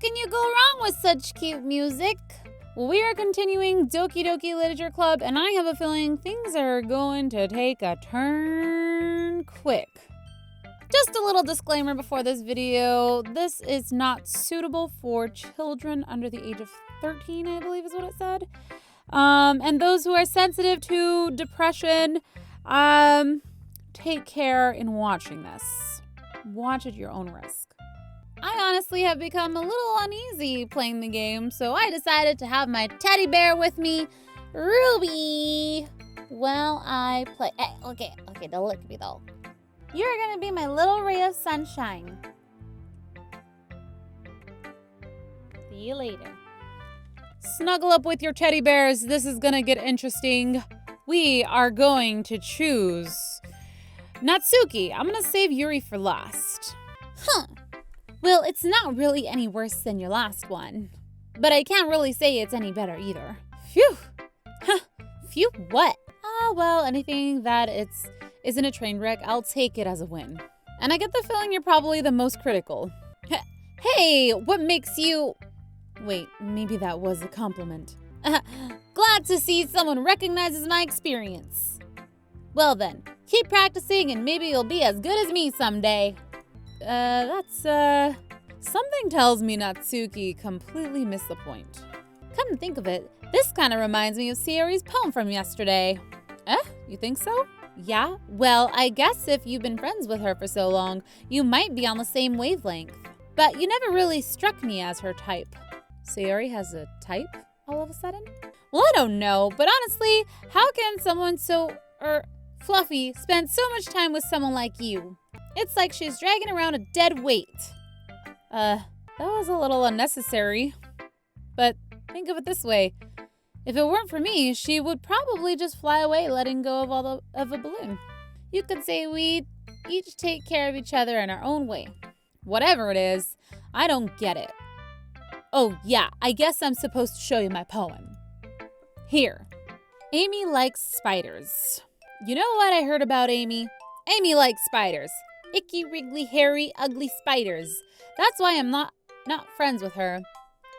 can you go wrong with such cute music? Well, we are continuing Doki Doki Literature Club, and I have a feeling things are going to take a turn quick. Just a little disclaimer before this video. This is not suitable for children under the age of 13, I believe is what it said. And those who are sensitive to depression, take care in watching this. Watch at your own risk. I honestly have become a little uneasy playing the game, so I decided to have my teddy bear with me, Ruby, while I play. Hey, okay, don't look at me though. You're gonna be my little ray of sunshine. See you later. Snuggle up with your teddy bears. This is gonna get interesting. We are going to choose Natsuki. I'm gonna save Yuri for last. Huh. Well, it's not really any worse than your last one. But I can't really say it's any better either. Phew. Huh. Phew what? Well, anything that isn't a train wreck, I'll take it as a win. And I get the feeling you're probably the most critical. Hey, what makes you... Wait, maybe that was a compliment. Glad to see someone recognizes my experience. Well then, keep practicing and maybe you'll be as good as me someday. Something tells me Natsuki completely missed the point. Come to think of it, this kind of reminds me of Sayuri's poem from yesterday. You think so? Yeah, well, I guess if you've been friends with her for so long, you might be on the same wavelength. But you never really struck me as her type. Sayuri has a type all of a sudden? Well, I don't know, but honestly, how can someone so, fluffy spend so much time with someone like you? It's like she's dragging around a dead weight. That was a little unnecessary. But think of it this way. If it weren't for me, she would probably just fly away letting go of a balloon. You could say we each take care of each other in our own way. Whatever it is, I don't get it. Oh yeah, I guess I'm supposed to show you my poem. Here. Amy likes spiders. You know what I heard about Amy? Amy likes spiders. Icky, wriggly, hairy, ugly spiders. That's why I'm not friends with her.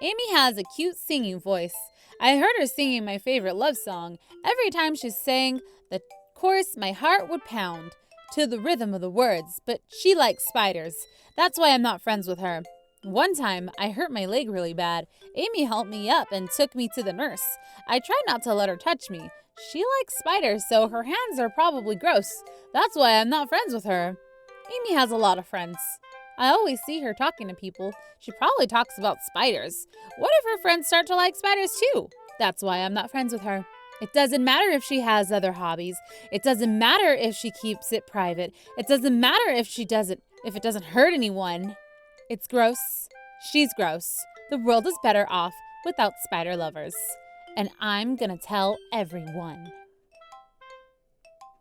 Amy has a cute singing voice. I heard her singing my favorite love song. Every time she sang the chorus, my heart would pound to the rhythm of the words, but she likes spiders. That's why I'm not friends with her. One time, I hurt my leg really bad. Amy helped me up and took me to the nurse. I tried not to let her touch me. She likes spiders, so her hands are probably gross. That's why I'm not friends with her. Amy has a lot of friends. I always see her talking to people. She probably talks about spiders. What if her friends start to like spiders too? That's why I'm not friends with her. It doesn't matter if she has other hobbies. It doesn't matter if she keeps it private. It doesn't matter if it doesn't hurt anyone. It's gross. She's gross. The world is better off without spider lovers. And I'm gonna tell everyone.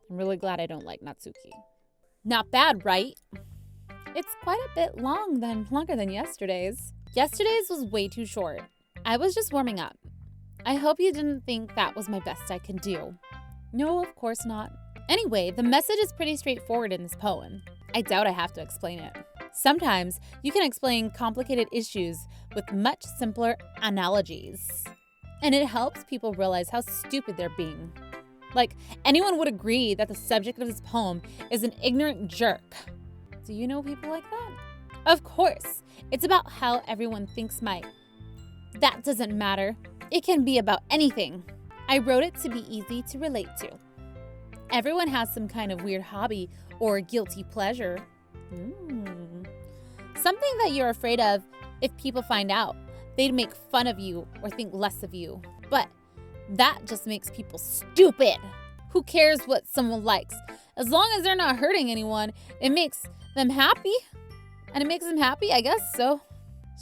I'm really glad I don't like Natsuki. Not bad, right? It's quite a bit longer than yesterday's. Yesterday's was way too short. I was just warming up. I hope you didn't think that was my best I can do. No, of course not. Anyway, the message is pretty straightforward in this poem. I doubt I have to explain it. Sometimes you can explain complicated issues with much simpler analogies. And it helps people realize how stupid they're being. Like, anyone would agree that the subject of this poem is an ignorant jerk. Do you know people like that? Of course. It's about how everyone thinks that doesn't matter. It can be about anything. I wrote it to be easy to relate to. Everyone has some kind of weird hobby or guilty pleasure. Something that you're afraid of if people find out. They'd make fun of you or think less of you. But that just makes people stupid. Who cares what someone likes? As long as they're not hurting anyone, it makes them happy. And it makes them happy, I guess. So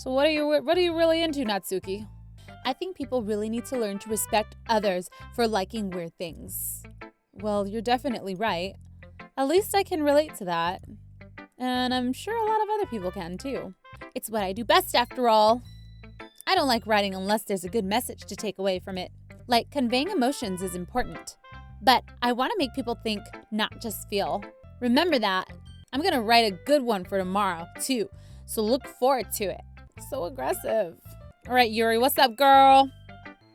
what are you really into, Natsuki? I think people really need to learn to respect others for liking weird things. Well, you're definitely right. At least I can relate to that. And I'm sure a lot of other people can too. It's what I do best after all. I don't like writing unless there's a good message to take away from it. Like, conveying emotions is important. But I want to make people think, not just feel. Remember that. I'm going to write a good one for tomorrow, too. So look forward to it. So aggressive. All right, Yuri, what's up, girl?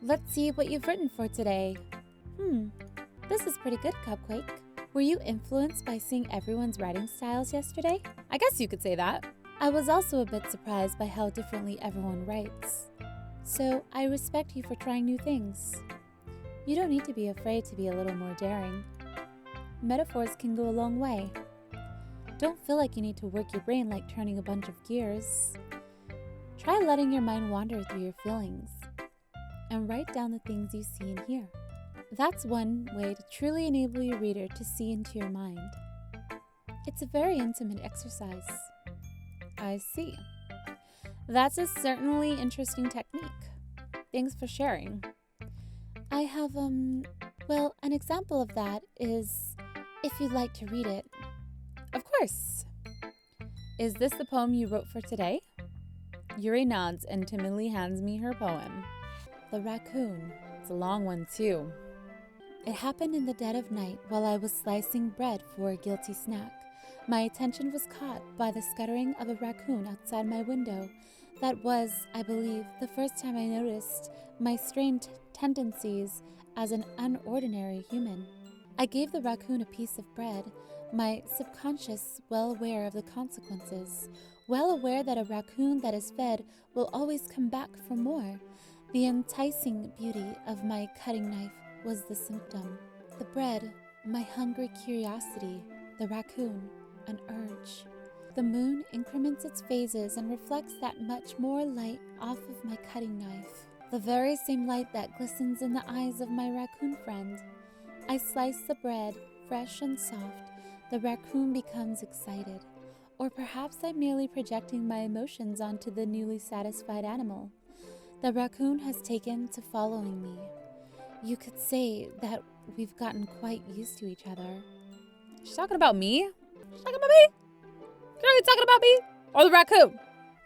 Let's see what you've written for today. This is pretty good, Cupquake. Were you influenced by seeing everyone's writing styles yesterday? I guess you could say that. I was also a bit surprised by how differently everyone writes. So I respect you for trying new things. You don't need to be afraid to be a little more daring. Metaphors can go a long way. Don't feel like you need to work your brain like turning a bunch of gears. Try letting your mind wander through your feelings and write down the things you see and hear. That's one way to truly enable your reader to see into your mind. It's a very intimate exercise. I see. That's a certainly interesting technique. Thanks for sharing. I have, well, an example of that is if you'd like to read it. Of course. Is this the poem you wrote for today? Yuri nods and timidly hands me her poem. The Raccoon. It's a long one, too. It happened in the dead of night while I was slicing bread for a guilty snack. My attention was caught by the scuttering of a raccoon outside my window. That was, I believe, the first time I noticed my strained tendencies as an unordinary human. I gave the raccoon a piece of bread, my subconscious well aware of the consequences, well aware that a raccoon that is fed will always come back for more. The enticing beauty of my cutting knife was the symptom. The bread, my hungry curiosity, the raccoon, an urge. The moon increments its phases and reflects that much more light off of my cutting knife. The very same light that glistens in the eyes of my raccoon friend. I slice the bread, fresh and soft. The raccoon becomes excited. Or perhaps I'm merely projecting my emotions onto the newly satisfied animal. The raccoon has taken to following me. You could say that we've gotten quite used to each other. She's talking about me? She's talking about me? Girl, you talking about me? Or the raccoon?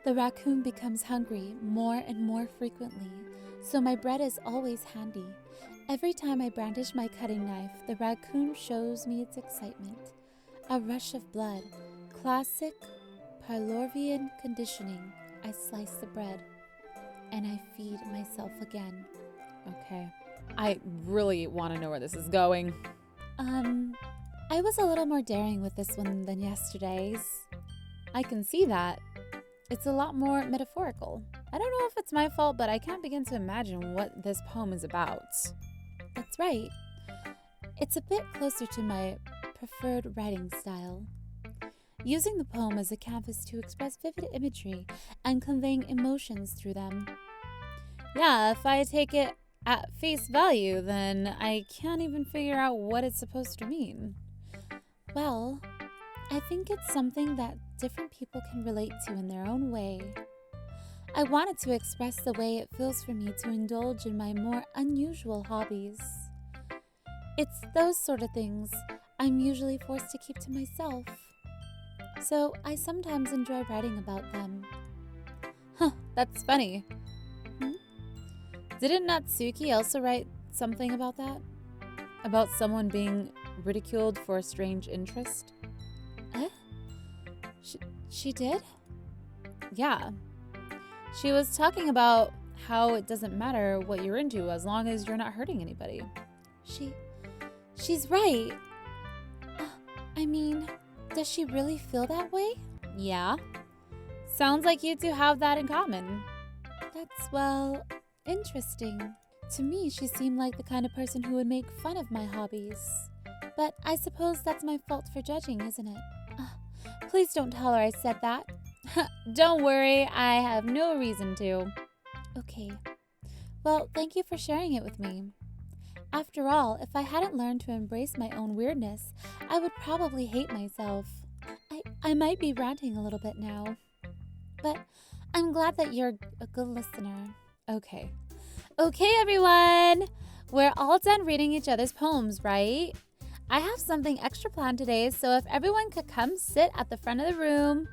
The raccoon becomes hungry more and more frequently, so my bread is always handy. Every time I brandish my cutting knife, the raccoon shows me its excitement. A rush of blood. Classic Pavlovian conditioning. I slice the bread, and I feed myself again. Okay. I really want to know where this is going. I was a little more daring with this one than yesterday's. I can see that. It's a lot more metaphorical. I don't know if it's my fault, but I can't begin to imagine what this poem is about. That's right. It's a bit closer to my preferred writing style. Using the poem as a canvas to express vivid imagery and conveying emotions through them. Yeah, if I take it at face value, then I can't even figure out what it's supposed to mean. Well, I think it's something that different people can relate to in their own way. I wanted to express the way it feels for me to indulge in my more unusual hobbies. It's those sort of things I'm usually forced to keep to myself. So I sometimes enjoy writing about them. Huh, that's funny. Didn't Natsuki also write something about that? About someone being ridiculed for a strange interest? She did? Yeah. She was talking about how it doesn't matter what you're into as long as you're not hurting anybody. She's right. I mean, does she really feel that way? Yeah. Sounds like you two have that in common. That's, well, interesting. To me, she seemed like the kind of person who would make fun of my hobbies. But I suppose that's my fault for judging, isn't it? Please don't tell her I said that. Don't worry, I have no reason to. Okay. Well, thank you for sharing it with me. After all, if I hadn't learned to embrace my own weirdness, I would probably hate myself. I might be ranting a little bit now. But I'm glad that you're a good listener. Okay, everyone. We're all done reading each other's poems, right? I have something extra planned today, so if everyone could come sit at the front of the room.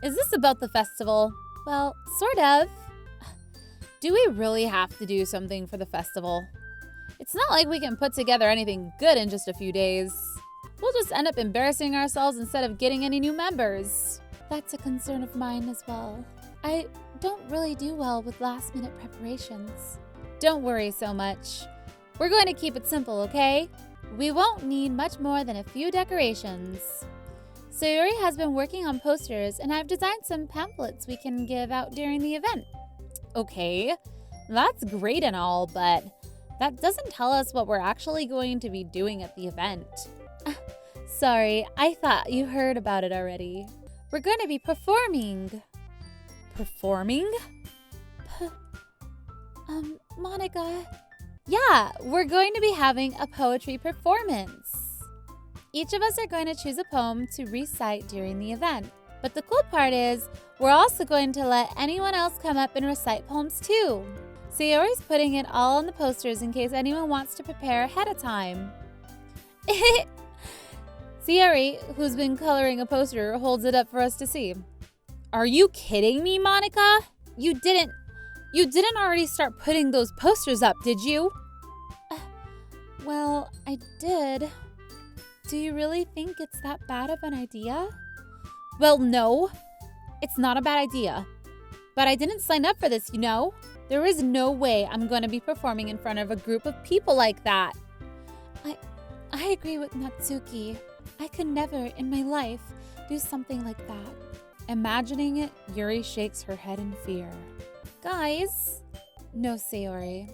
Is this about the festival? Well, sort of. Do we really have to do something for the festival? It's not like we can put together anything good in just a few days. We'll just end up embarrassing ourselves instead of getting any new members. That's a concern of mine as well. I don't really do well with last-minute preparations. Don't worry so much. We're going to keep it simple, okay? We won't need much more than a few decorations. Sayuri has been working on posters, and I've designed some pamphlets we can give out during the event. Okay, that's great and all, but that doesn't tell us what we're actually going to be doing at the event. Sorry, I thought you heard about it already. We're going to be performing. Performing? Monica. Yeah, we're going to be having a poetry performance. Each of us are going to choose a poem to recite during the event. But the cool part is, we're also going to let anyone else come up and recite poems too. Sayuri's putting it all on the posters in case anyone wants to prepare ahead of time. Sayuri, who's been coloring a poster, holds it up for us to see. Are you kidding me, Monica? You didn't already start putting those posters up, did you? Well, I did. Do you really think it's that bad of an idea? Well, no, it's not a bad idea. But I didn't sign up for this, you know? There is no way I'm going to be performing in front of a group of people like that. I agree with Natsuki. I could never in my life do something like that. Imagining it, Yuri shakes her head in fear. Guys, no, Sayuri.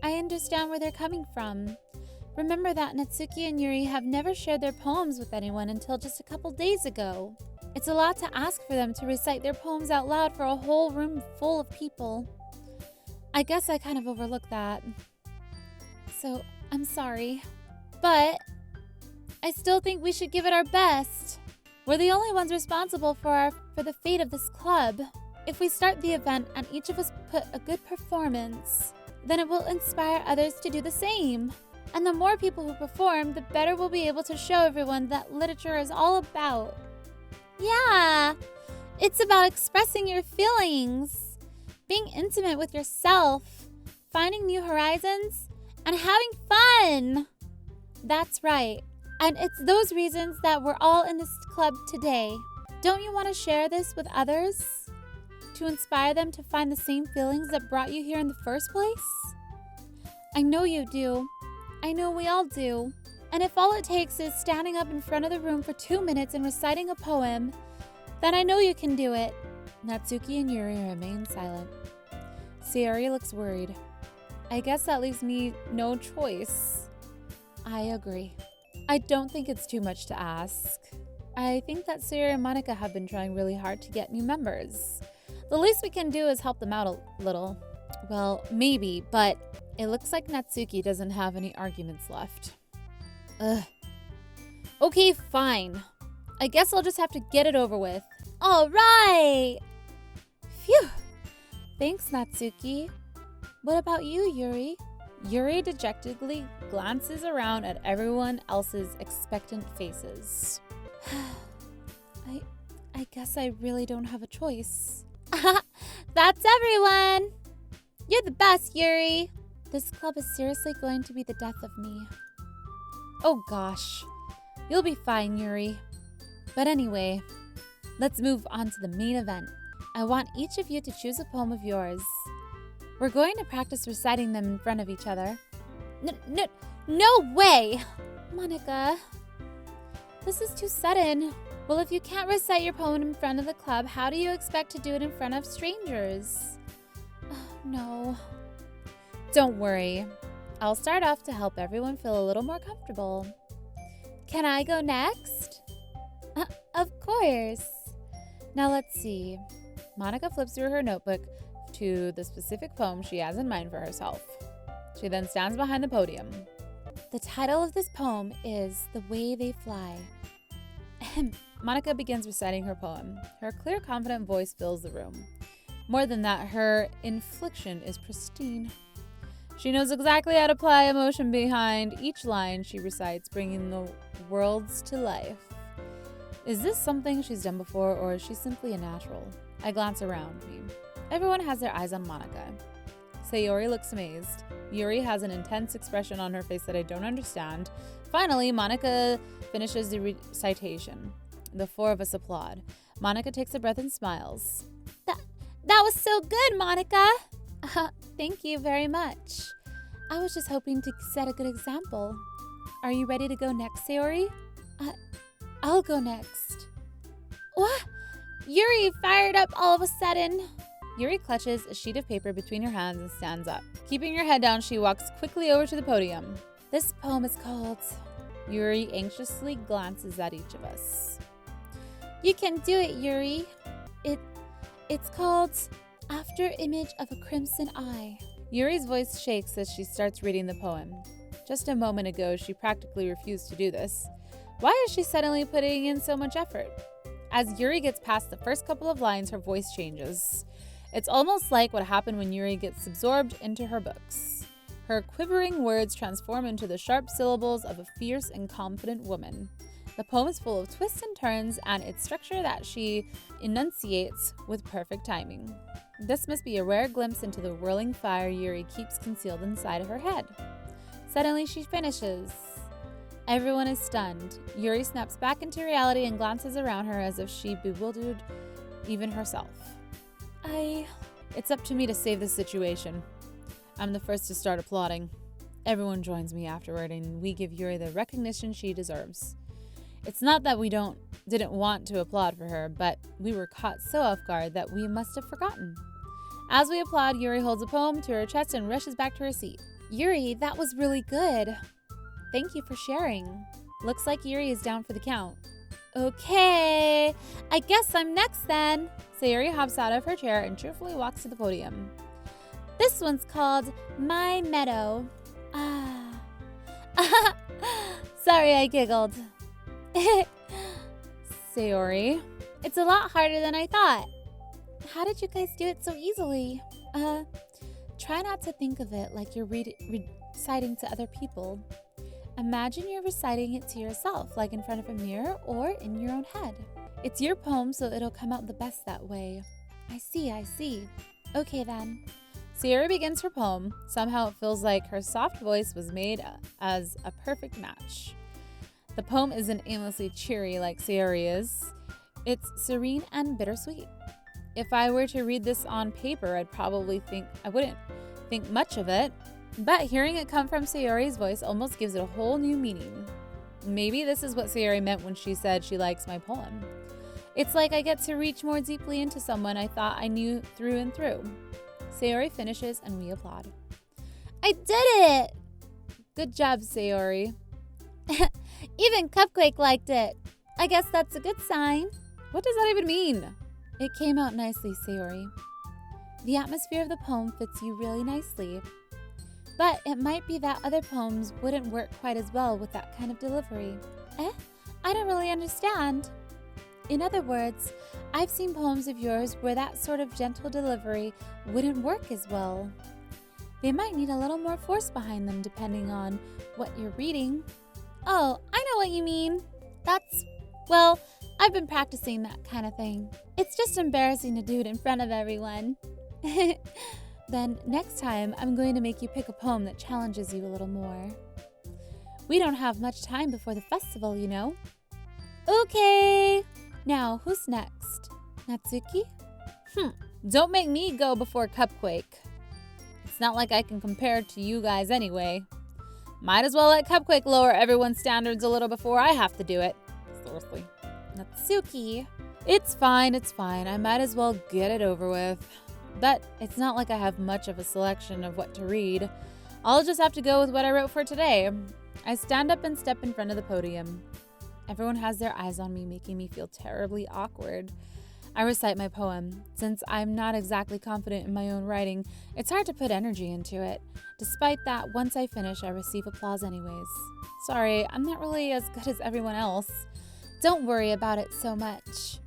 I understand where they're coming from. Remember that Natsuki and Yuri have never shared their poems with anyone until just a couple days ago. It's a lot to ask for them to recite their poems out loud for a whole room full of people. I guess I kind of overlooked that. So, I'm sorry. But I still think we should give it our best. We're the only ones responsible for the fate of this club. If we start the event and each of us put a good performance, then it will inspire others to do the same. And the more people who perform, the better we'll be able to show everyone that literature is all about. Yeah, it's about expressing your feelings, being intimate with yourself, finding new horizons, and having fun. That's right. And it's those reasons that we're all in this club today. Don't you want to share this with others? To inspire them to find the same feelings that brought you here in the first place? I know you do. I know we all do. And if all it takes is standing up in front of the room for 2 minutes and reciting a poem, then I know you can do it. Natsuki and Yuri remain silent. Sayuri looks worried. I guess that leaves me no choice. I agree. I don't think it's too much to ask. I think that Sayuri and Monica have been trying really hard to get new members. The least we can do is help them out a little. Well, maybe, but it looks like Natsuki doesn't have any arguments left. Ugh. Okay, fine. I guess I'll just have to get it over with. All right! Phew! Thanks, Natsuki. What about you, Yuri? Yuri dejectedly glances around at everyone else's expectant faces. I guess I really don't have a choice. That's everyone! You're the best, Yuri! This club is seriously going to be the death of me. Oh gosh. You'll be fine, Yuri. But anyway, let's move on to the main event. I want each of you to choose a poem of yours. We're going to practice reciting them in front of each other. No way! Monica, this is too sudden. Well, if you can't recite your poem in front of the club, how do you expect to do it in front of strangers? No. Don't worry. I'll start off to help everyone feel a little more comfortable. Can I go next? Of course. Now let's see. Monica flips through her notebook to the specific poem she has in mind for herself. She then stands behind the podium. The title of this poem is The Way They Fly. Monica begins reciting her poem. Her clear, confident voice fills the room. More than that, her inflection is pristine. She knows exactly how to apply emotion behind each line she recites, bringing the worlds to life. Is this something she's done before, or is she simply a natural? I glance around me. Everyone has their eyes on Monica. Sayuri looks amazed. Yuri has an intense expression on her face that I don't understand. Finally, Monica finishes the recitation. The four of us applaud. Monica takes a breath and smiles. That was so good, Monica. Thank you very much. I was just hoping to set a good example. Are you ready to go next, Sayuri? I'll go next. What? Yuri fired up all of a sudden. Yuri clutches a sheet of paper between her hands and stands up. Keeping her head down, she walks quickly over to the podium. This poem is called... Yuri anxiously glances at each of us. You can do it, Yuri. It's called After Image of a Crimson Eye. Yuri's voice shakes as she starts reading the poem. Just a moment ago, she practically refused to do this. Why is she suddenly putting in so much effort? As Yuri gets past the first couple of lines, her voice changes. It's almost like what happened when Yuri gets absorbed into her books. Her quivering words transform into the sharp syllables of a fierce and confident woman. The poem is full of twists and turns, and its structure that she enunciates with perfect timing. This must be a rare glimpse into the whirling fire Yuri keeps concealed inside of her head. Suddenly she finishes. Everyone is stunned. Yuri snaps back into reality and glances around her as if she bewildered even herself. It's up to me to save this situation. I'm the first to start applauding. Everyone joins me afterward, and we give Yuri the recognition she deserves. It's not that we didn't want to applaud for her, but we were caught so off guard that we must have forgotten. As we applaud, Yuri holds a poem to her chest and rushes back to her seat. Yuri, that was really good. Thank you for sharing. Looks like Yuri is down for the count. Okay, I guess I'm next then. Sayuri hops out of her chair and cheerfully walks to the podium. This one's called My Meadow. Sorry, I giggled. Sayuri, it's a lot harder than I thought. How did you guys do it so easily? Try not to think of it like you're reciting to other people. Imagine you're reciting it to yourself, like in front of a mirror or in your own head. It's your poem, so it'll come out the best that way. I see. Okay then. Sayuri begins her poem. Somehow it feels like her soft voice was made as a perfect match. The poem isn't aimlessly cheery like Sayuri is. It's serene and bittersweet. If I were to read this on paper, I wouldn't think much of it. But hearing it come from Sayuri's voice almost gives it a whole new meaning. Maybe this is what Sayuri meant when she said she likes my poem. It's like I get to reach more deeply into someone I thought I knew through and through. Sayuri finishes and we applaud. I did it! Good job, Sayuri. Even Cupquake liked it. I guess that's a good sign. What does that even mean? It came out nicely, Sayuri. The atmosphere of the poem fits you really nicely. But it might be that other poems wouldn't work quite as well with that kind of delivery. I don't really understand. In other words, I've seen poems of yours where that sort of gentle delivery wouldn't work as well. They might need a little more force behind them depending on what you're reading. Oh, I know what you mean. I've been practicing that kind of thing. It's just embarrassing to do it in front of everyone. Then next time, I'm going to make you pick a poem that challenges you a little more. We don't have much time before the festival, you know. Okay. Now, who's next? Natsuki? Don't make me go before Cupquake. It's not like I can compare to you guys anyway. Might as well let Cupquake lower everyone's standards a little before I have to do it. Seriously. Natsuki. It's fine. I might as well get it over with. But it's not like I have much of a selection of what to read. I'll just have to go with what I wrote for today. I stand up and step in front of the podium. Everyone has their eyes on me, making me feel terribly awkward. I recite my poem. Since I'm not exactly confident in my own writing, it's hard to put energy into it. Despite that, once I finish, I receive applause anyways. Sorry, I'm not really as good as everyone else. Don't worry about it so much.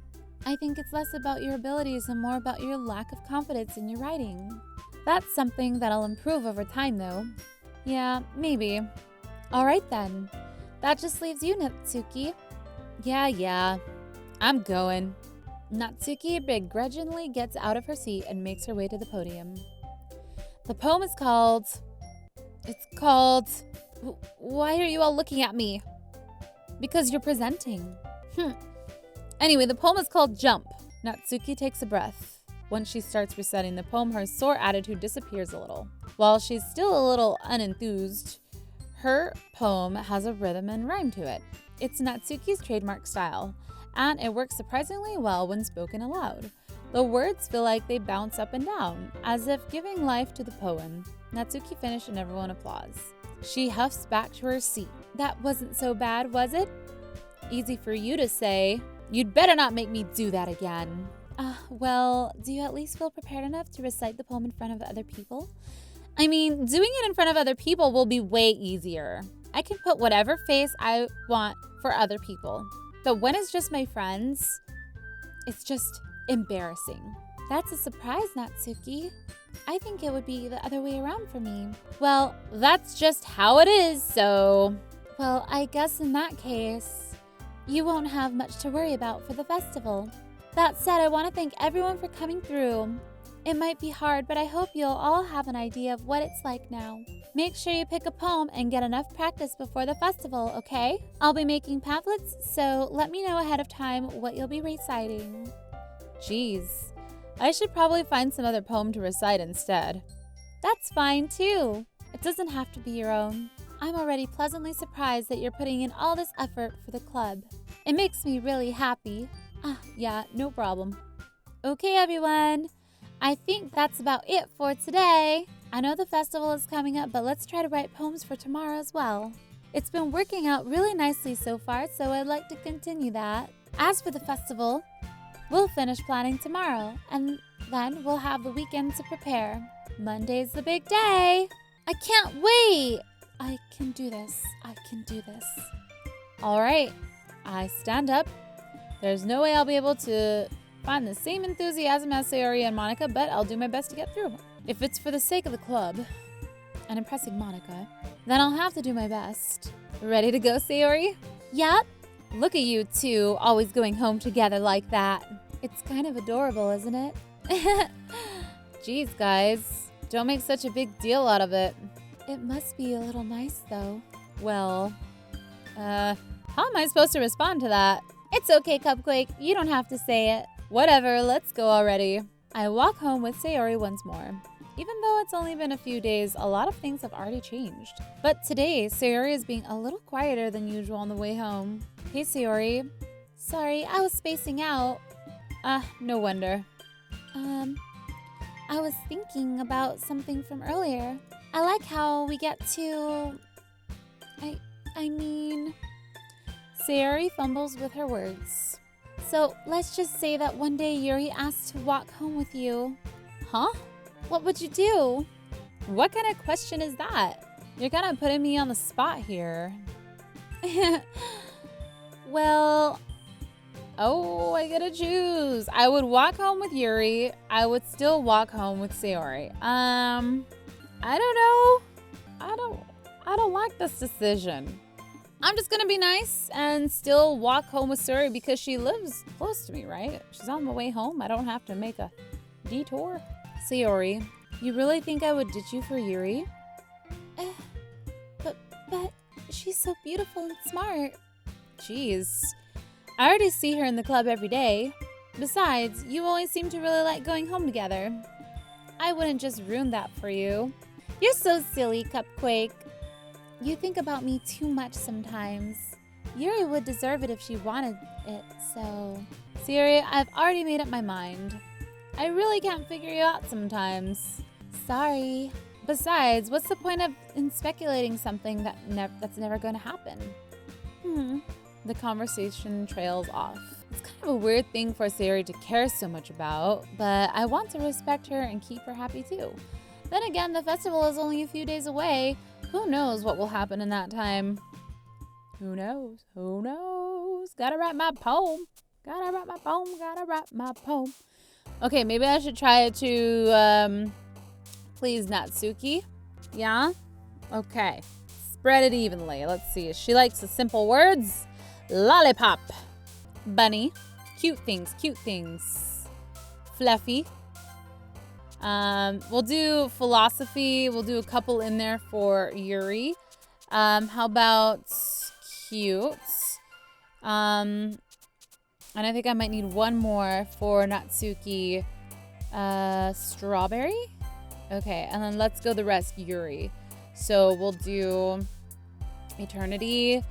I think it's less about your abilities and more about your lack of confidence in your writing. That's something that'll improve over time, though. Yeah, maybe. All right, then. That just leaves you, Natsuki. Yeah. I'm going. Natsuki begrudgingly gets out of her seat and makes her way to the podium. The poem is called... Why are you all looking at me? Because you're presenting. Anyway, the poem is called Jump. Natsuki takes a breath. Once she starts reciting the poem, her sore attitude disappears a little. While she's still a little unenthused, her poem has a rhythm and rhyme to it. It's Natsuki's trademark style, and it works surprisingly well when spoken aloud. The words feel like they bounce up and down, as if giving life to the poem. Natsuki finished and everyone applauds. She huffs back to her seat. That wasn't so bad, was it? Easy for you to say. You'd better not make me do that again. Well, do you at least feel prepared enough to recite the poem in front of other people? I mean, doing it in front of other people will be way easier. I can put whatever face I want for other people. But when it's just my friends, it's just embarrassing. That's a surprise, Natsuki. I think it would be the other way around for me. Well, that's just how it is, so... Well, I guess in that case, you won't have much to worry about for the festival. That said, I want to thank everyone for coming through. It might be hard, but I hope you'll all have an idea of what it's like now. Make sure you pick a poem and get enough practice before the festival, okay? I'll be making pamphlets, so let me know ahead of time what you'll be reciting. Jeez, I should probably find some other poem to recite instead. That's fine too. It doesn't have to be your own. I'm already pleasantly surprised that you're putting in all this effort for the club. It makes me really happy. Yeah, no problem. Okay, everyone. I think that's about it for today. I know the festival is coming up, but let's try to write poems for tomorrow as well. It's been working out really nicely so far, so I'd like to continue that. As for the festival, we'll finish planning tomorrow, and then we'll have the weekend to prepare. Monday's the big day. I can't wait. I can do this. I can do this. All right. I stand up. There's no way I'll be able to find the same enthusiasm as Sayuri and Monica, but I'll do my best to get through. If it's for the sake of the club and impressing Monica, then I'll have to do my best. Ready to go, Sayuri? Yep. Look at you two, always going home together like that. It's kind of adorable, isn't it? Jeez, guys. Don't make such a big deal out of it. It must be a little nice, though. Well, how am I supposed to respond to that? It's okay, Cupquake. You don't have to say it. Whatever, let's go already. I walk home with Sayuri once more. Even though it's only been a few days, a lot of things have already changed. But today, Sayuri is being a little quieter than usual on the way home. Hey, Sayuri. Sorry, I was spacing out. No wonder. I was thinking about something from earlier. I like how we get to... I mean... Sayuri fumbles with her words. So, let's just say that one day Yuri asked to walk home with you. Huh? What would you do? What kind of question is that? You're kind of putting me on the spot here. Well... Oh, I gotta choose. I would walk home with Yuri. I would still walk home with Sayuri. I don't know. I don't like this decision. I'm just gonna be nice and still walk home with Sayuri because she lives close to me, right? She's on the way home. I don't have to make a detour. Sayuri, you really think I would ditch you for Yuri? But she's so beautiful and smart. Jeez. I already see her in the club every day. Besides, you always seem to really like going home together. I wouldn't just ruin that for you. You're so silly, Cupquake. You think about me too much sometimes. Yuri would deserve it if she wanted it, so... Sayuri, I've already made up my mind. I really can't figure you out sometimes. Sorry. Besides, what's the point in speculating something that's never going to happen? The conversation trails off. It's kind of a weird thing for Sayuri to care so much about, but I want to respect her and keep her happy too. Then again, the festival is only a few days away. Who knows what will happen in that time? Who knows? Who knows? Gotta write my poem. Gotta write my poem. Gotta write my poem. Okay, maybe I should try to please Natsuki. Yeah? Okay. Spread it evenly. Let's see. She likes the simple words. Lollipop. Bunny. Cute things. Cute things. Fluffy. We'll do philosophy. We'll do a couple in there for Yuri. How about cute? And I think I might need one more for Natsuki. Strawberry? Okay, and then let's go the rest, Yuri. So we'll do Eternity,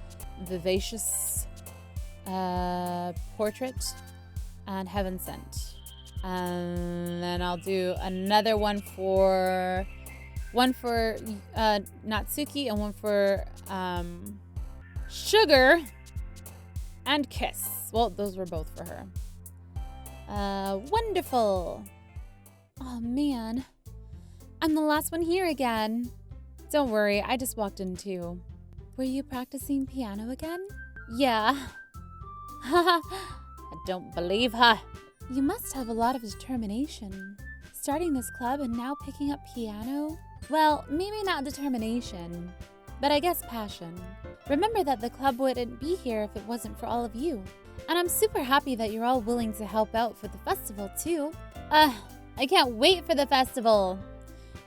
Vivacious, Portrait, and Heaven Sent. And then I'll do another one for Natsuki and one for Sugar and Kiss. Well, those were both for her. Wonderful. Oh man, I'm the last one here again. Don't worry, I just walked in too. Were you practicing piano again? Yeah. I don't believe her. You must have a lot of determination. Starting this club and now picking up piano? Well, maybe not determination, but I guess passion. Remember that the club wouldn't be here if it wasn't for all of you. And I'm super happy that you're all willing to help out for the festival too. I can't wait for the festival.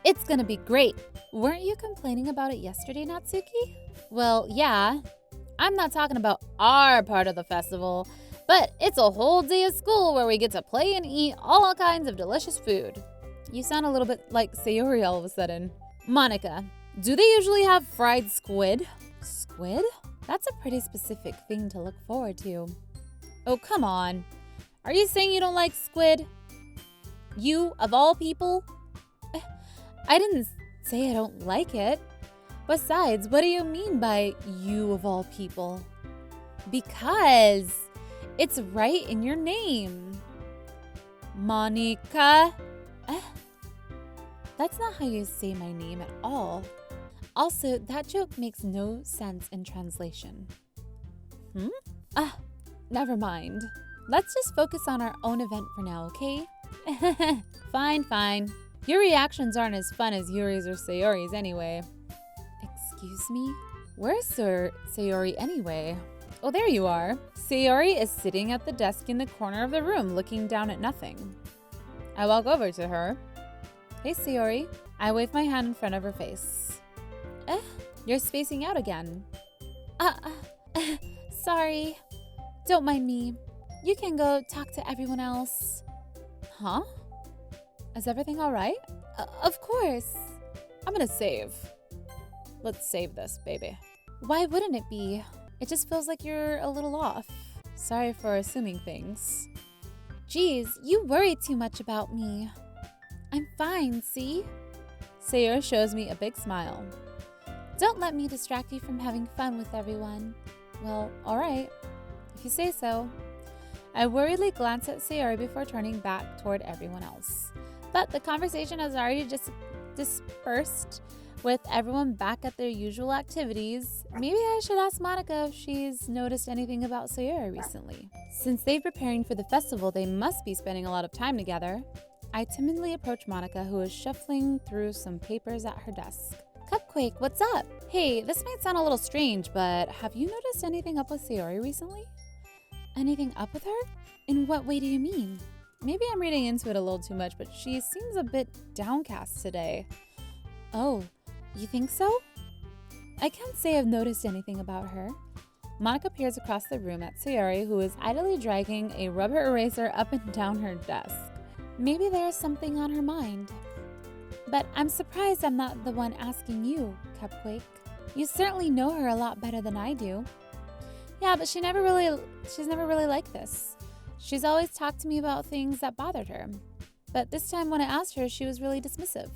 It's gonna be great. Weren't you complaining about it yesterday, Natsuki? Well, yeah. I'm not talking about our part of the festival, but it's a whole day of school where we get to play and eat all kinds of delicious food. You sound a little bit like Sayuri all of a sudden. Monica, do they usually have fried squid? Squid? That's a pretty specific thing to look forward to. Oh, come on. Are you saying you don't like squid? You, of all people? I didn't say I don't like it. Besides, what do you mean by you of all people? Because it's right in your name. Monica. That's not how you say my name at all. Also, that joke makes no sense in translation. Never mind. Let's just focus on our own event for now, okay? Fine. Your reactions aren't as fun as Yuri's or Sayuri's anyway. Excuse me? Where's Sayuri anyway? Oh, there you are. Sayuri is sitting at the desk in the corner of the room looking down at nothing. I walk over to her. Hey, Sayuri. I wave my hand in front of her face. You're spacing out again. Sorry. Don't mind me. You can go talk to everyone else. Huh? Is everything all right? Of course. I'm gonna save. Let's save this, baby. Why wouldn't it be? It just feels like you're a little off. Sorry for assuming things. Geez, you worry too much about me. I'm fine, see? Sayuri shows me a big smile. Don't let me distract you from having fun with everyone. Well, all right. If you say so. I worriedly glance at Sayuri before turning back toward everyone else. But the conversation has already dispersed with everyone back at their usual activities. Maybe I should ask Monica if she's noticed anything about Sayuri recently. Since they're preparing for the festival, they must be spending a lot of time together. I timidly approach Monica, who is shuffling through some papers at her desk. Cupquake, what's up? Hey, this might sound a little strange, but have you noticed anything up with Sayuri recently? Anything up with her? In what way do you mean? Maybe I'm reading into it a little too much, but she seems a bit downcast today. Oh, you think so? I can't say I've noticed anything about her. Monica peers across the room at Sayuri, who is idly dragging a rubber eraser up and down her desk. Maybe there's something on her mind. But I'm surprised I'm not the one asking you, Cupquake. You certainly know her a lot better than I do. Yeah, but she's never really like this. She's always talked to me about things that bothered her. But this time when I asked her, she was really dismissive.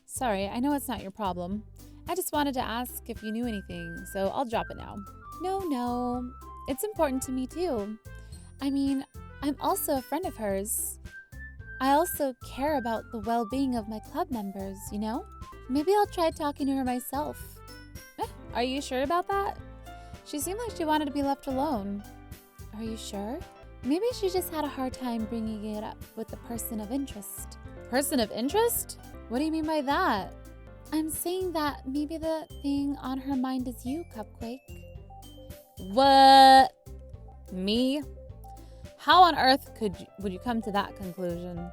Sorry, I know it's not your problem. I just wanted to ask if you knew anything, so I'll drop it now. No. It's important to me too. I mean, I'm also a friend of hers. I also care about the well-being of my club members, you know? Maybe I'll try talking to her myself. Are you sure about that? She seemed like she wanted to be left alone. Are you sure? Maybe she just had a hard time bringing it up with the person of interest. Person of interest? What do you mean by that? I'm saying that maybe the thing on her mind is you, Cupquake. What? Me? How on earth would you come to that conclusion?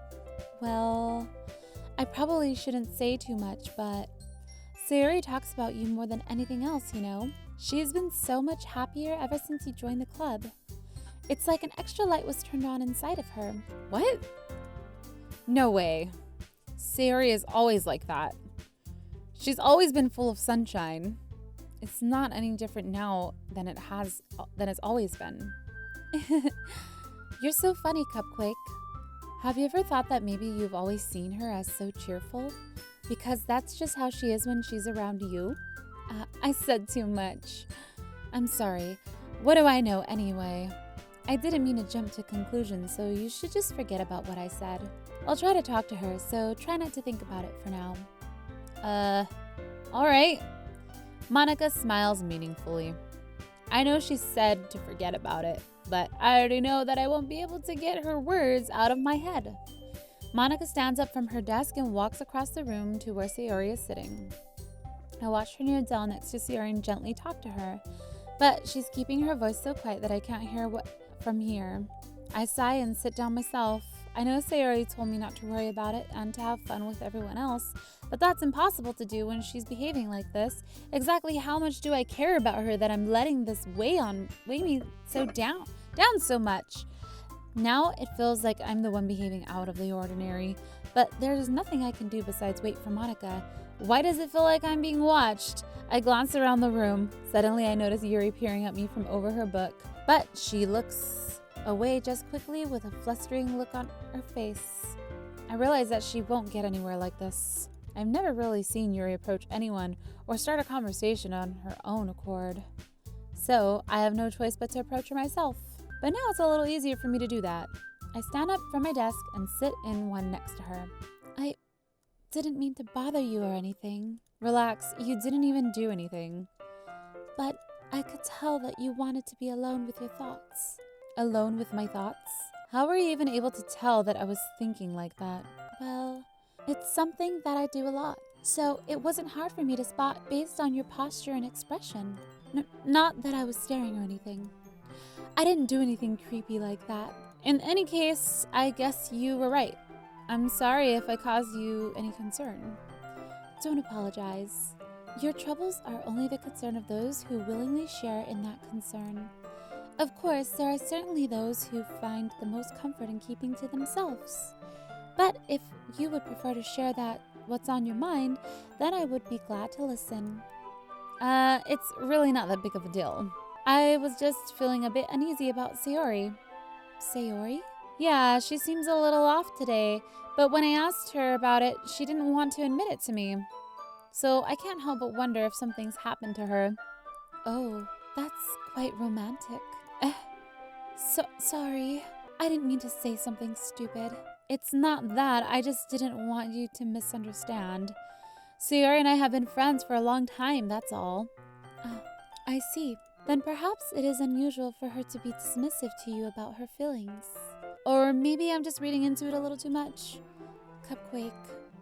Well, I probably shouldn't say too much, but Sayuri talks about you more than anything else, you know? She's been so much happier ever since you joined the club. It's like an extra light was turned on inside of her. What? No way. Sayuri is always like that. She's always been full of sunshine. It's not any different now than it's always been. You're so funny, Cupquake. Have you ever thought that maybe you've always seen her as so cheerful? Because that's just how she is when she's around you. I said too much. I'm sorry. What do I know anyway? I didn't mean to jump to conclusions, so you should just forget about what I said. I'll try to talk to her, so try not to think about it for now. Alright. Monica smiles meaningfully. I know she said to forget about it, but I already know that I won't be able to get her words out of my head. Monica stands up from her desk and walks across the room to where Sayuri is sitting. I watch her kneel down next to Sayuri and gently talk to her, but she's keeping her voice so quiet that I can't hear what from here. I sigh and sit down myself. I know Sayuri told me not to worry about it and to have fun with everyone else, but that's impossible to do when she's behaving like this. Exactly how much do I care about her that I'm letting this weigh me so down so much? Now it feels like I'm the one behaving out of the ordinary, but there's nothing I can do besides wait for Monica. Why does it feel like I'm being watched? I glance around the room. Suddenly I notice Yuri peering at me from over her book, but she looks away just quickly with a flustering look on her face. I realize that she won't get anywhere like this. I've never really seen Yuri approach anyone or start a conversation on her own accord. So I have no choice but to approach her myself. But now it's a little easier for me to do that. I stand up from my desk and sit in one next to her. I didn't mean to bother you or anything. Relax, you didn't even do anything. But I could tell that you wanted to be alone with your thoughts. Alone with my thoughts? How were you even able to tell that I was thinking like that? Well, it's something that I do a lot, so it wasn't hard for me to spot based on your posture and expression. Not that I was staring or anything. I didn't do anything creepy like that. In any case, I guess you were right. I'm sorry if I caused you any concern. Don't apologize. Your troubles are only the concern of those who willingly share in that concern. Of course, there are certainly those who find the most comfort in keeping to themselves. But if you would prefer to share what's on your mind, then I would be glad to listen. It's really not that big of a deal. I was just feeling a bit uneasy about Sayuri. Sayuri? Yeah, she seems a little off today, but when I asked her about it, she didn't want to admit it to me. So I can't help but wonder if something's happened to her. Oh, that's quite romantic. Sorry. I didn't mean to say something stupid. It's not that, I just didn't want you to misunderstand. Sayuri and I have been friends for a long time, that's all. I see. Then perhaps it is unusual for her to be dismissive to you about her feelings. Or maybe I'm just reading into it a little too much. Cupquake,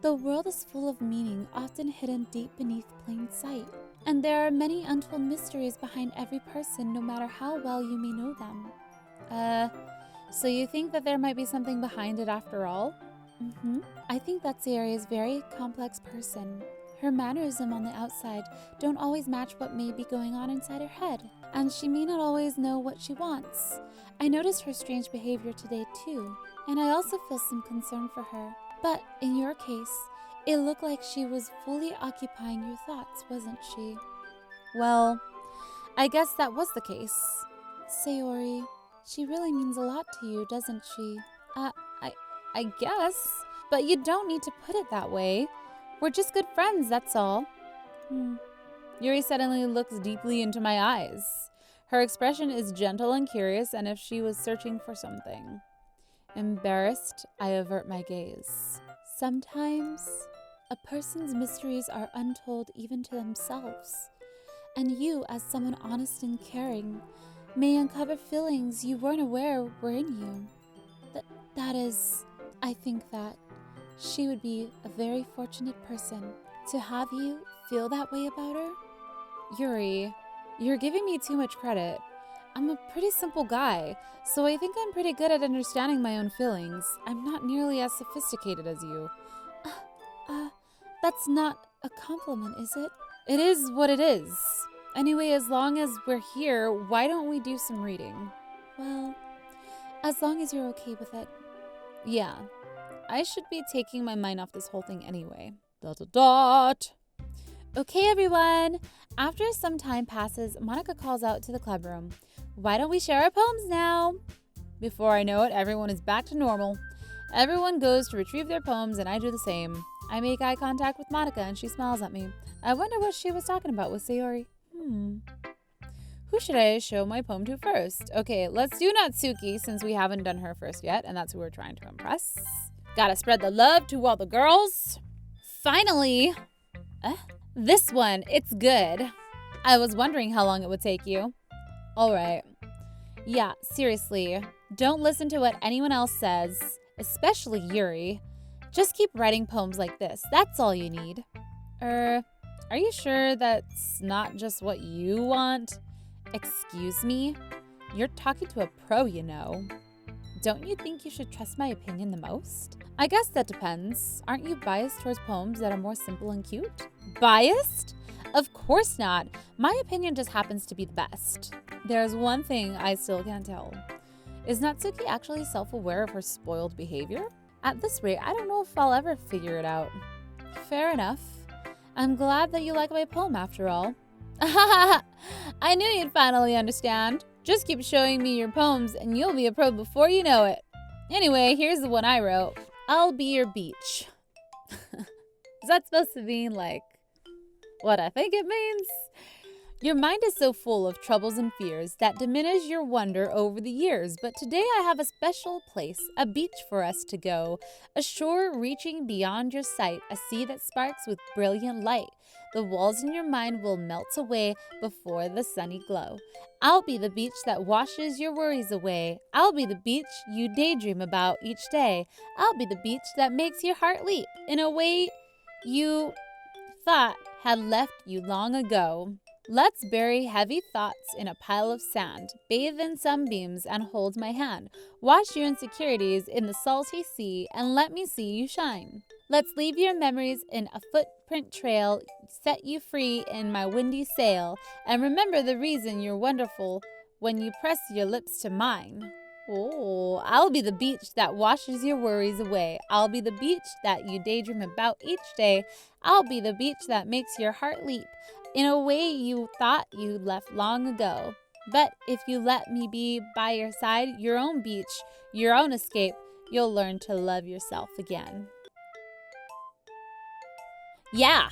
the world is full of meaning, often hidden deep beneath plain sight. And there are many untold mysteries behind every person, no matter how well you may know them. So you think that there might be something behind it after all? Mm-hmm. I think that Sayuri is a very complex person. Her mannerism on the outside don't always match what may be going on inside her head, and she may not always know what she wants. I noticed her strange behavior today too, and I also feel some concern for her. But in your case, it looked like she was fully occupying your thoughts, wasn't she? Well, I guess that was the case. Sayuri, she really means a lot to you, doesn't she? I guess, but you don't need to put it that way. We're just good friends, that's all. Yuri suddenly looks deeply into my eyes. Her expression is gentle and curious, and if she was searching for something. Embarrassed, I avert my gaze. Sometimes, a person's mysteries are untold even to themselves. And you, as someone honest and caring, may uncover feelings you weren't aware were in you. That is, I think that she would be a very fortunate person to have you feel that way about her. Yuri, you're giving me too much credit. I'm a pretty simple guy, so I think I'm pretty good at understanding my own feelings. I'm not nearly as sophisticated as you. That's not a compliment, is it? It is what it is. Anyway, as long as we're here, why don't we do some reading? Well, as long as you're okay with it. Yeah, I should be taking my mind off this whole thing anyway. ... Okay, everyone. After some time passes, Monica calls out to the club room. Why don't we share our poems now? Before I know it, everyone is back to normal. Everyone goes to retrieve their poems, and I do the same. I make eye contact with Monica, and she smiles at me. I wonder what she was talking about with Sayuri. Who should I show my poem to first? Okay, let's do Natsuki, since we haven't done her first yet, and that's who we're trying to impress. Gotta spread the love to all the girls. Finally! This one, it's good. I was wondering how long it would take you. Alright. Yeah, seriously, don't listen to what anyone else says, especially Yuri. Just keep writing poems like this, that's all you need. Are you sure that's not just what you want? Excuse me? You're talking to a pro, you know. Don't you think you should trust my opinion the most? I guess that depends. Aren't you biased towards poems that are more simple and cute? Biased? Of course not. My opinion just happens to be the best. There's one thing I still can't tell. Is Natsuki actually self-aware of her spoiled behavior? At this rate, I don't know if I'll ever figure it out. Fair enough. I'm glad that you like my poem after all. I knew you'd finally understand. Just keep showing me your poems and you'll be a pro before you know it. Anyway, here's the one I wrote. I'll be your beach. Is that supposed to mean like what I think it means? Your mind is so full of troubles and fears that diminish your wonder over the years. But today I have a special place, a beach for us to go, a shore reaching beyond your sight, a sea that sparks with brilliant light. The walls in your mind will melt away before the sunny glow. I'll be the beach that washes your worries away. I'll be the beach you daydream about each day. I'll be the beach that makes your heart leap in a way you thought had left you long ago. Let's bury heavy thoughts in a pile of sand, bathe in sunbeams and hold my hand. Wash your insecurities in the salty sea and let me see you shine. Let's leave your memories in a footprint trail, set you free in my windy sail, and remember the reason you're wonderful when you press your lips to mine. Oh, I'll be the beach that washes your worries away. I'll be the beach that you daydream about each day. I'll be the beach that makes your heart leap in a way you thought you left long ago. But if you let me be by your side, your own beach, your own escape, you'll learn to love yourself again. Yeah,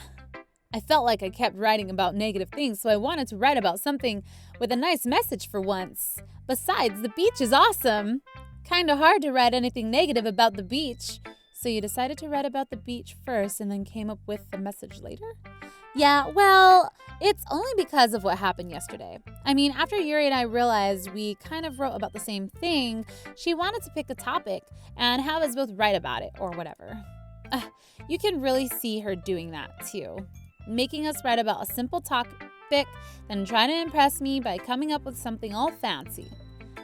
I felt like I kept writing about negative things, so I wanted to write about something with a nice message for once. Besides, the beach is awesome. Kinda hard to write anything negative about the beach. So you decided to write about the beach first and then came up with the message later? Yeah, well, it's only because of what happened yesterday. I mean, after Yuri and I realized we kind of wrote about the same thing, she wanted to pick a topic and have us both write about it or whatever. You can really see her doing that too. Making us write about a simple topic, then trying to impress me by coming up with something all fancy.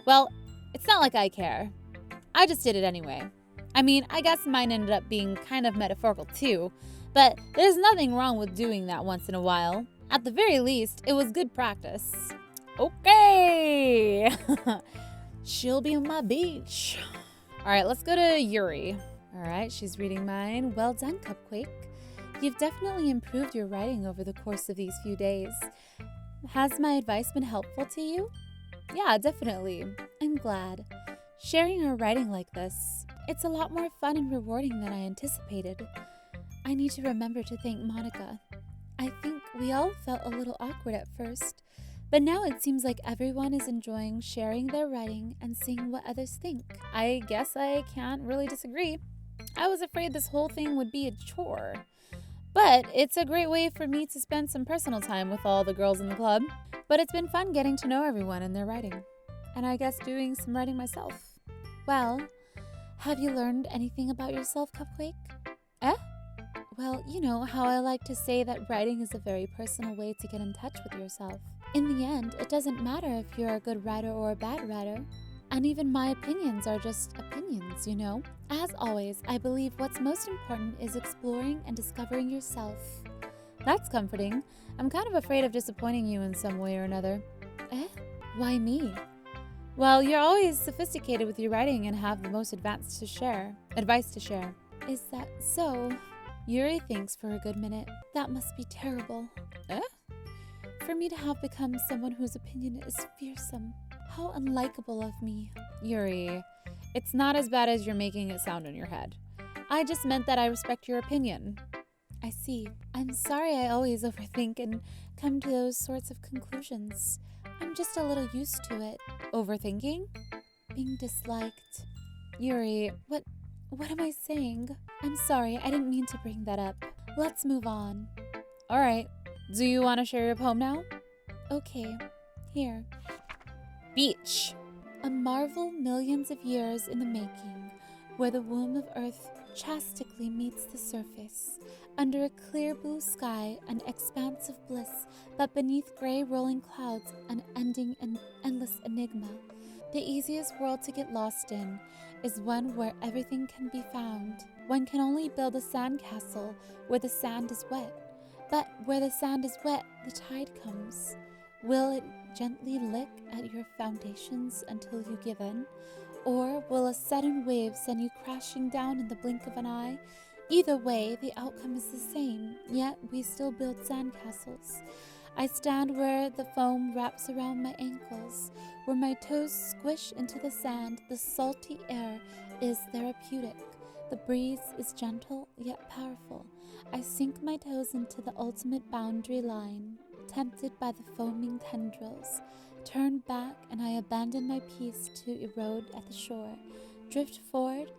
Well, it's not like I care. I just did it anyway. I mean, I guess mine ended up being kind of metaphorical too, but there's nothing wrong with doing that once in a while. At the very least, it was good practice. Okay! She'll be on my beach. All right, let's go to Yuri. All right, she's reading mine. Well done, Cupquake. You've definitely improved your writing over the course of these few days. Has my advice been helpful to you? Yeah, definitely. I'm glad. Sharing our writing like this, it's a lot more fun and rewarding than I anticipated. I need to remember to thank Monica. I think we all felt a little awkward at first, but now it seems like everyone is enjoying sharing their writing and seeing what others think. I guess I can't really disagree. I was afraid this whole thing would be a chore. But it's a great way for me to spend some personal time with all the girls in the club. But it's been fun getting to know everyone and their writing. And I guess doing some writing myself. Well, have you learned anything about yourself, Cupquake? Well, you know how I like to say that writing is a very personal way to get in touch with yourself. In the end, it doesn't matter if you're a good writer or a bad writer. And even my opinions are just opinions, you know? As always, I believe what's most important is exploring and discovering yourself. That's comforting. I'm kind of afraid of disappointing you in some way or another. Why me? Well, you're always sophisticated with your writing and have the most advice to share. Is that so? Yuri thinks for a good minute. That must be terrible. For me to have become someone whose opinion is fearsome. How unlikable of me. Yuri, it's not as bad as you're making it sound in your head. I just meant that I respect your opinion. I see. I'm sorry I always overthink and come to those sorts of conclusions. I'm just a little used to it. Overthinking? Being disliked. Yuri, what am I saying? I'm sorry, I didn't mean to bring that up. Let's move on. All right. Do you want to share your poem now? Okay. Here. Beach. A marvel millions of years in the making, where the womb of earth chastically meets the surface, under a clear blue sky, an expanse of bliss, but beneath gray rolling clouds, an ending and endless enigma. The easiest world to get lost in is one where everything can be found. One can only build a sandcastle where the sand is wet. But where the sand is wet, the tide comes. Will it gently lick at your foundations until you give in? Or will a sudden wave send you crashing down in the blink of an eye? Either way, the outcome is the same, yet we still build sandcastles. I stand where the foam wraps around my ankles, where my toes squish into the sand. The salty air is therapeutic. The breeze is gentle yet powerful. I sink my toes into the ultimate boundary line, tempted by the foaming tendrils. Turn back and I abandon my peace to erode at the shore, drift forward,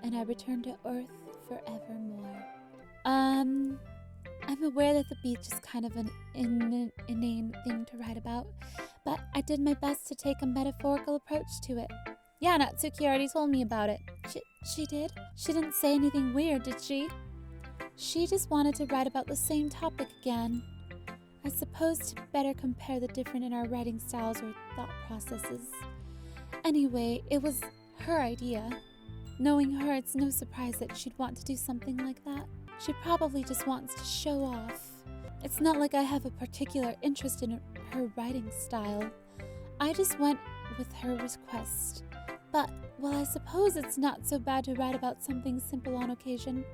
and I return to earth forevermore. I'm aware that the beach is kind of an inane thing to write about, but I did my best to take a metaphorical approach to it. Yeah, Natsuki already told me about it. She did? She didn't say anything weird, did she? She just wanted to write about the same topic again. I suppose to better compare the different in our writing styles or thought processes. Anyway, it was her idea. Knowing her, it's no surprise that she'd want to do something like that. She probably just wants to show off. It's not like I have a particular interest in her writing style. I just went with her request. But, well, I suppose it's not so bad to write about something simple on occasion.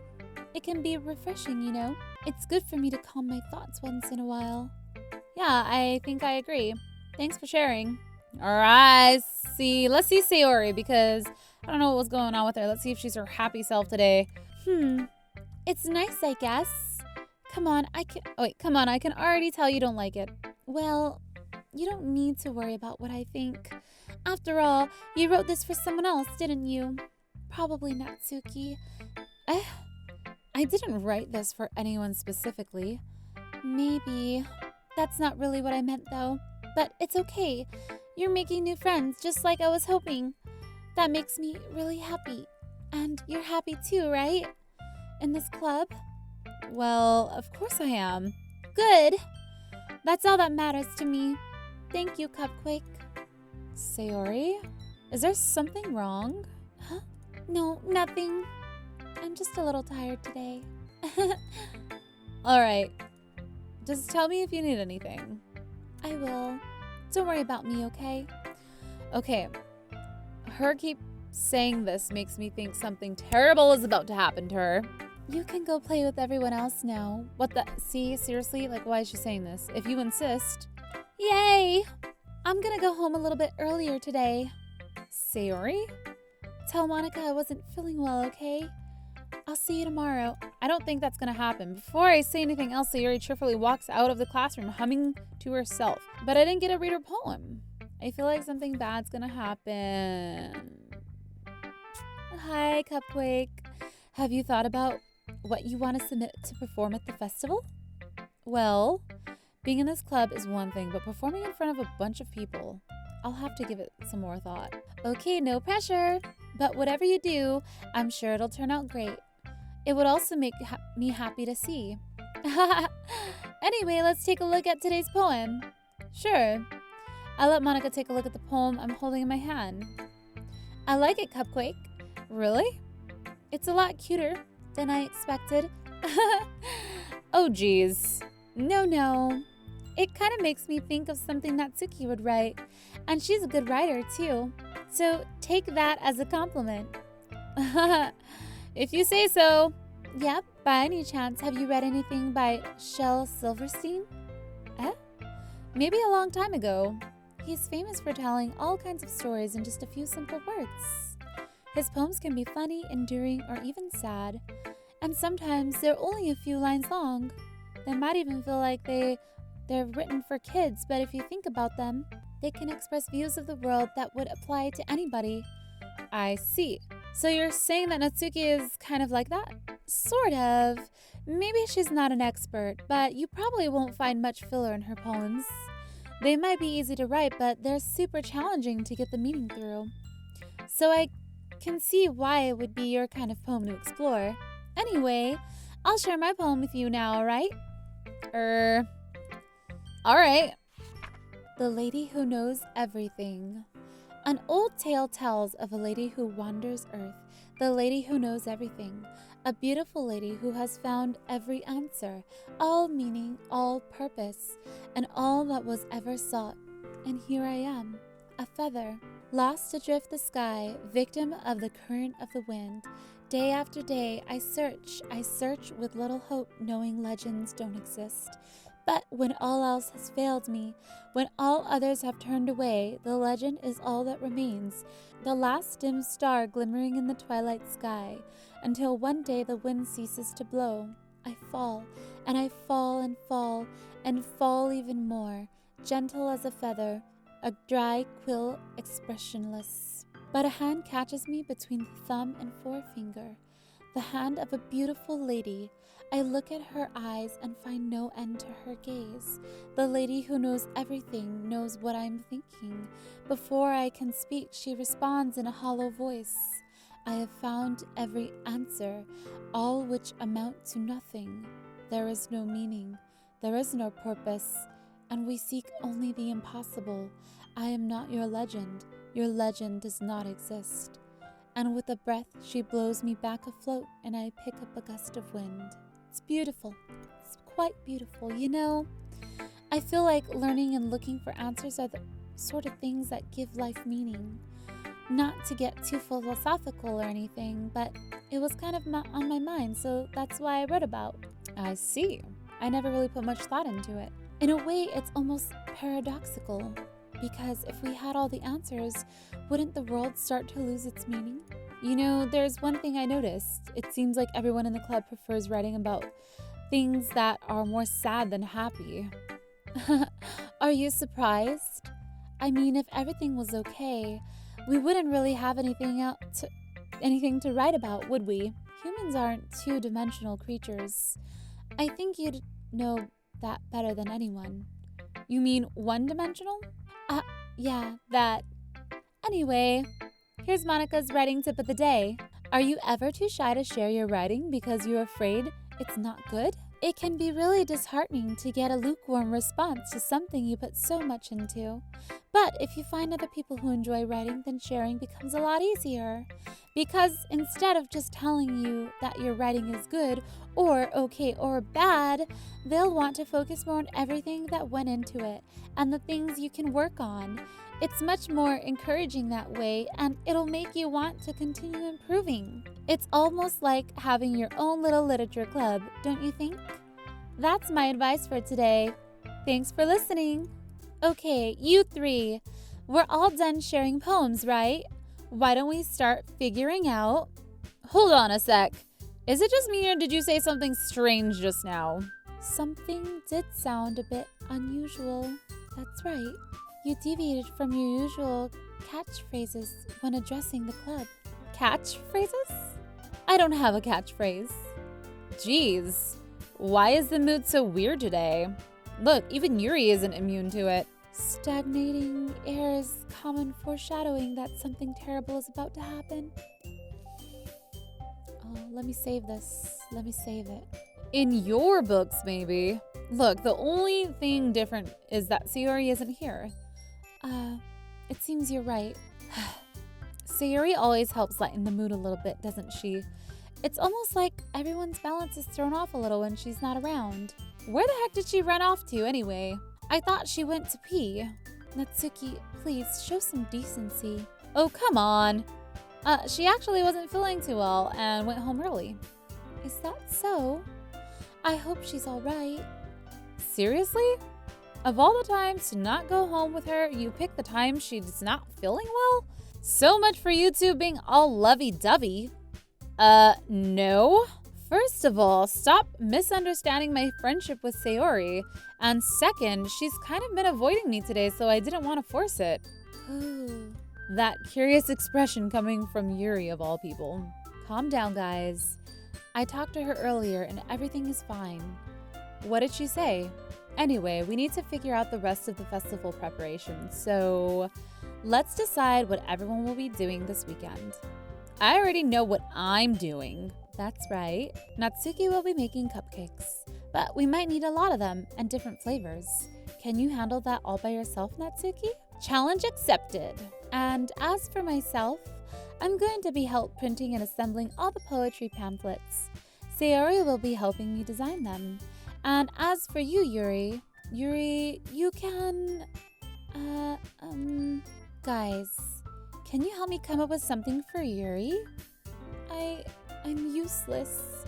It can be refreshing, you know? It's good for me to calm my thoughts once in a while. Yeah, I think I agree. Thanks for sharing. Alright, let's see Sayuri, because I don't know what was going on with her. Let's see if she's her happy self today. It's nice, I guess. Come on, I can already tell you don't like it. Well, you don't need to worry about what I think. After all, you wrote this for someone else, didn't you? Probably Natsuki. I didn't write this for anyone specifically. Maybe. That's not really what I meant, though. But it's okay. You're making new friends, just like I was hoping. That makes me really happy. And you're happy too, right? In this club? Well, of course I am. Good. That's all that matters to me. Thank you, Cupquake. Sayuri? Is there something wrong? Huh? No, nothing. I'm just a little tired today. Alright. Just tell me if you need anything. I will. Don't worry about me, okay? Okay. Her keep saying this makes me think something terrible is about to happen to her. You can go play with everyone else now. What the? See, seriously? Like, why is she saying this? If you insist. Yay! I'm gonna go home a little bit earlier today. Sayuri? Tell Monica I wasn't feeling well, okay? I'll see you tomorrow. I don't think that's gonna happen. Before I say anything else, Sayuri cheerfully walks out of the classroom, humming to herself. But I didn't get to read her poem. I feel like something bad's gonna happen. Hi, Cupquake. Have you thought about what you want to submit to perform at the festival? Well, being in this club is one thing, but performing in front of a bunch of people, I'll have to give it some more thought. Okay, no pressure. But whatever you do, I'm sure it'll turn out great. It would also make me happy to see. Anyway, let's take a look at today's poem. Sure. I'll let Monica take a look at the poem I'm holding in my hand. I like it, Cupquake. Really? It's a lot cuter than I expected. Oh, geez. No. It kind of makes me think of something Natsuki would write. And she's a good writer, too. So take that as a compliment. If you say so. Yep, by any chance, have you read anything by Shel Silverstein? Eh? Maybe a long time ago. He's famous for telling all kinds of stories in just a few simple words. His poems can be funny, enduring, or even sad. And sometimes they're only a few lines long. They might even feel like they're written for kids, but if you think about them, they can express views of the world that would apply to anybody. I see. So you're saying that Natsuki is kind of like that? Sort of. Maybe she's not an expert, but you probably won't find much filler in her poems. They might be easy to write, but they're super challenging to get the meaning through. So I can see why it would be your kind of poem to explore. Anyway, I'll share my poem with you now, alright? Alright. The Lady Who Knows Everything. An old tale tells of a lady who wanders earth, the lady who knows everything, a beautiful lady who has found every answer, all meaning, all purpose, and all that was ever sought. And here I am, a feather, lost adrift the sky, victim of the current of the wind. Day after day, I search with little hope, knowing legends don't exist. But when all else has failed me, when all others have turned away, the legend is all that remains, the last dim star glimmering in the twilight sky, until one day the wind ceases to blow. I fall, and I fall and fall, and fall even more, gentle as a feather, a dry quill expressionless. But a hand catches me between thumb and forefinger, the hand of a beautiful lady. I look at her eyes and find no end to her gaze. The lady who knows everything knows what I'm thinking. Before I can speak, she responds in a hollow voice. I have found every answer, all which amount to nothing. There is no meaning, there is no purpose, and we seek only the impossible. I am not your legend does not exist. And with a breath, she blows me back afloat, and I pick up a gust of wind. It's beautiful. It's quite beautiful. You know, I feel like learning and looking for answers are the sort of things that give life meaning. Not to get too philosophical or anything, but it was kind of on my mind, so that's why I wrote about. I see. I never really put much thought into it. In a way, it's almost paradoxical, because if we had all the answers, wouldn't the world start to lose its meaning? You know, there's one thing I noticed. It seems like everyone in the club prefers writing about things that are more sad than happy. Are you surprised? I mean, if everything was okay, we wouldn't really have anything to write about, would we? Humans aren't two-dimensional creatures. I think you'd know that better than anyone. You mean one-dimensional? Yeah, that. Anyway, here's Monica's writing tip of the day. Are you ever too shy to share your writing because you're afraid it's not good? It can be really disheartening to get a lukewarm response to something you put so much into. But if you find other people who enjoy writing, then sharing becomes a lot easier. Because instead of just telling you that your writing is good, or okay, or bad, they'll want to focus more on everything that went into it and the things you can work on. It's much more encouraging that way, and it'll make you want to continue improving. It's almost like having your own little literature club, don't you think? That's my advice for today. Thanks for listening. Okay, you three, we're all done sharing poems, right? Why don't we start figuring out... Hold on a sec. Is it just me or did you say something strange just now? Something did sound a bit unusual. That's right. You deviated from your usual catchphrases when addressing the club. Catchphrases? I don't have a catchphrase. Jeez, why is the mood so weird today? Look, even Yuri isn't immune to it. Stagnating air is common foreshadowing that something terrible is about to happen. Oh, let me save this. Let me save it. In your books, maybe. Look, the only thing different is that Sayuri isn't here. It seems you're right. Sayuri always helps lighten the mood a little bit, doesn't she? It's almost like everyone's balance is thrown off a little when she's not around. Where the heck did she run off to anyway? I thought she went to pee. Natsuki, please show some decency. Oh, come on. She actually wasn't feeling too well and went home early. Is that so? I hope she's all right. Seriously? Of all the times to not go home with her, you pick the time she's not feeling well? So much for you two being all lovey-dovey. No. First of all, stop misunderstanding my friendship with Sayuri. And second, she's kind of been avoiding me today, so I didn't want to force it. That curious expression coming from Yuri of all people. Calm down, guys. I talked to her earlier and everything is fine. What did she say? Anyway, we need to figure out the rest of the festival preparations, so let's decide what everyone will be doing this weekend. I already know what I'm doing. That's right. Natsuki will be making cupcakes, but we might need a lot of them and different flavors. Can you handle that all by yourself, Natsuki? Challenge accepted. And as for myself, I'm going to be help printing and assembling all the poetry pamphlets. Sayuri will be helping me design them. And as for you, Yuri, you can, guys, can you help me come up with something for Yuri? I'm useless.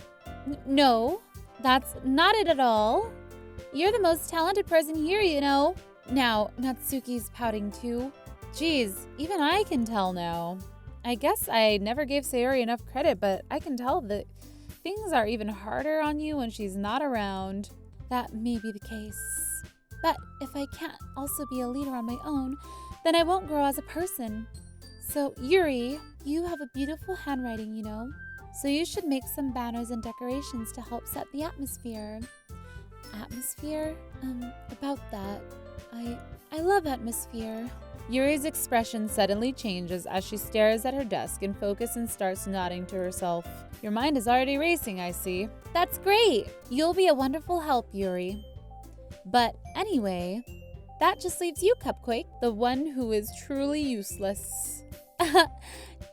No, that's not it at all. You're the most talented person here, you know. Now, Natsuki's pouting too. Geez, even I can tell now. I guess I never gave Sayuri enough credit, but I can tell that things are even harder on you when she's not around. That may be the case. But if I can't also be a leader on my own, then I won't grow as a person. So, Yuri, you have a beautiful handwriting, you know. So you should make some banners and decorations to help set the atmosphere. Atmosphere? About that. I love atmosphere. Yuri's expression suddenly changes as she stares at her desk in focus and starts nodding to herself. Your mind is already racing, I see. That's great! You'll be a wonderful help, Yuri. But anyway, that just leaves you, Cupquake, the one who is truly useless.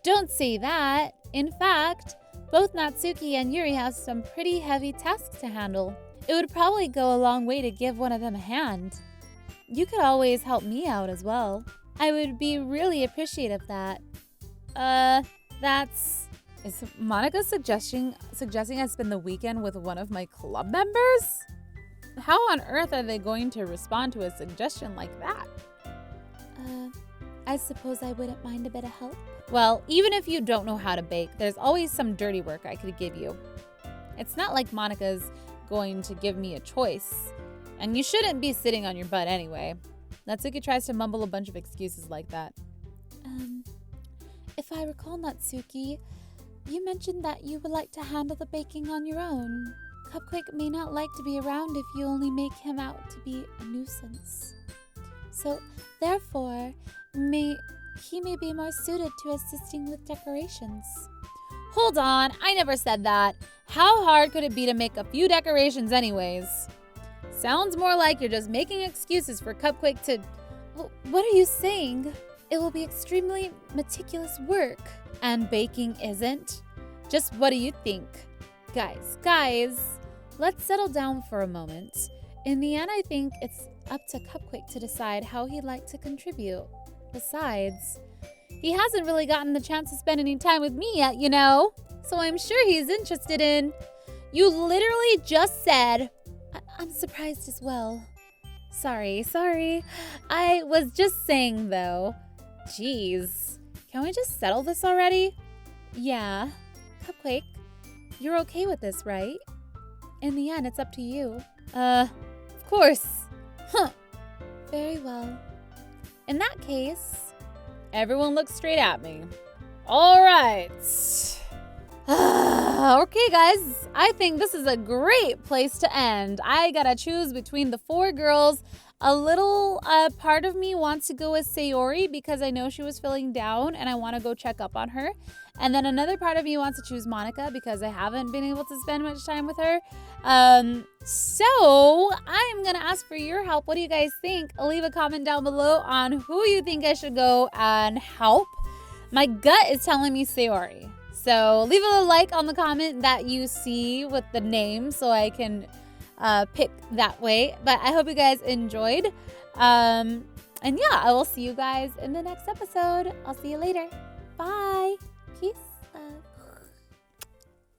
Don't say that. In fact, both Natsuki and Yuri have some pretty heavy tasks to handle. It would probably go a long way to give one of them a hand. You could always help me out as well. I would be really appreciative of that. Is Monica suggesting I spend the weekend with one of my club members? How on earth are they going to respond to a suggestion like that? I suppose I wouldn't mind a bit of help. Well, even if you don't know how to bake, there's always some dirty work I could give you. It's not like Monica's going to give me a choice. And you shouldn't be sitting on your butt anyway. Natsuki tries to mumble a bunch of excuses like that. If I recall, Natsuki, you mentioned that you would like to handle the baking on your own. Cupquake may not like to be around if you only make him out to be a nuisance. So, therefore, he may be more suited to assisting with decorations. Hold on, I never said that. How hard could it be to make a few decorations anyways? Sounds more like you're just making excuses for Cupquake to... What are you saying? It will be extremely meticulous work. And baking isn't? Just what do you think? Guys, let's settle down for a moment. In the end, I think it's up to Cupquake to decide how he'd like to contribute. Besides, he hasn't really gotten the chance to spend any time with me yet, you know? So I'm sure he's interested in... You literally just said... I'm surprised as well. Sorry. I was just saying, though. Jeez. Can we just settle this already? Yeah. Cupquake, you're okay with this, right? In the end, it's up to you. Of course. Huh. Very well. In that case... Everyone looks straight at me. All right. Okay, guys. I think this is a great place to end. I gotta choose between the four girls. A little part of me wants to go with Sayuri because I know she was feeling down and I want to go check up on her. And then another part of me wants to choose Monica because I haven't been able to spend much time with her. So I'm going to ask for your help. What do you guys think? Leave a comment down below on who you think I should go and help. My gut is telling me Sayuri. So leave a like on the comment that you see with the name so I can pick that way. But I hope you guys enjoyed. And yeah, I will see you guys in the next episode. I'll see you later. Bye.